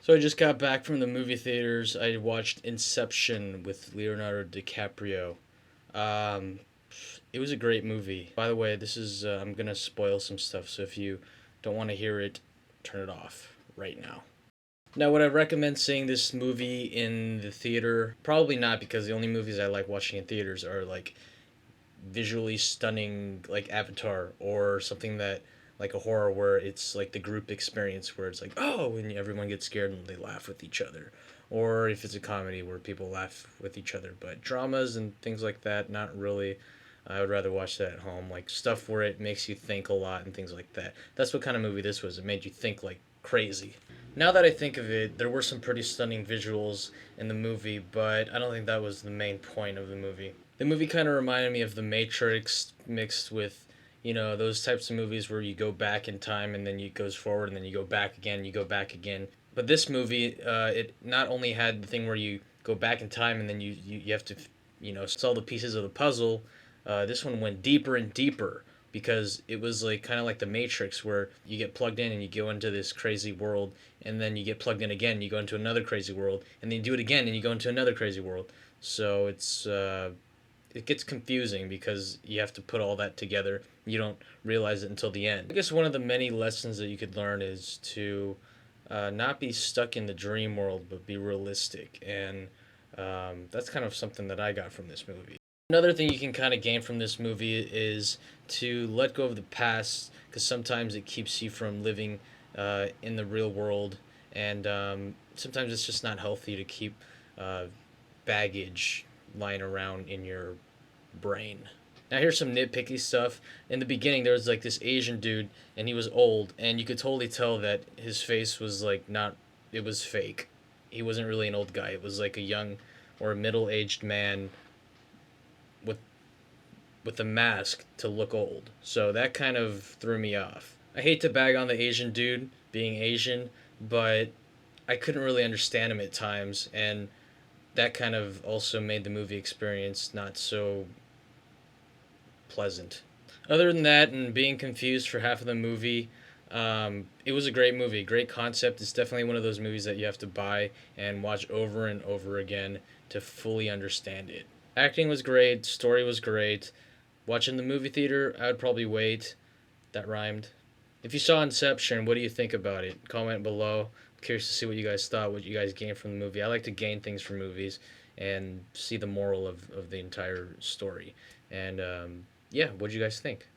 So I just got back from the movie theaters. I watched Inception with Leonardo DiCaprio. Um, it was a great movie. By the way, this is I'm gonna spoil some stuff, so if you don't want to hear it, turn it off right now. Now, would I recommend seeing this movie in the theater? Probably not, because the only movies I like watching in theaters are like visually stunning, like Avatar, or something that like a horror where it's like the group experience where it's like, oh, and everyone gets scared and they laugh with each other, or if it's a comedy where people laugh with each other. But dramas and things like that, not really. I would rather watch that at home, like stuff where it makes you think a lot and things like that. That's what kind of movie this was. It made you think like crazy. Now that I think of it, there were some pretty stunning visuals in the movie, but I don't think that was the main point of the movie. The movie kind of reminded me of The Matrix mixed with, those types of movies where you go back in time and then it goes forward and then you go back again, you go back again. But this movie, it not only had the thing where you go back in time and then you have to, solve the pieces of the puzzle. This one went deeper and deeper because it was like kind of like the Matrix, where you get plugged in and you go into this crazy world, and then you get plugged in again, you go into another crazy world, and then you do it again and you go into another crazy world. So it gets confusing because you have to put all that together. You don't realize it until the end. I guess one of the many lessons that you could learn is to not be stuck in the dream world, but be realistic. And that's kind of something that I got from this movie. Another thing you can kind of gain from this movie is to let go of the past, because sometimes it keeps you from living in the real world, and sometimes it's just not healthy to keep uh, baggage lying around in your brain. Now here's some nitpicky stuff. In the beginning, there was like this Asian dude, and he was old, and you could totally tell that his face was like not. It was fake. He wasn't really an old guy. It was like a young or a middle-aged man with a mask to look old. So that kind of threw me off. I hate to bag on the Asian dude being Asian, but I couldn't really understand him at times, and that kind of also made the movie experience not so pleasant. Other than that, and being confused for half of the movie, it was a great movie, great concept. It's definitely one of those movies that you have to buy and watch over and over again to fully understand it. Acting was great, story was great. Watching the movie theater, I would probably wait. That rhymed. If you saw Inception, what do you think about it? Comment below. I'm curious to see what you guys thought, what you guys gained from the movie. I like to gain things from movies and see the moral of the entire story. And yeah, what do you guys think?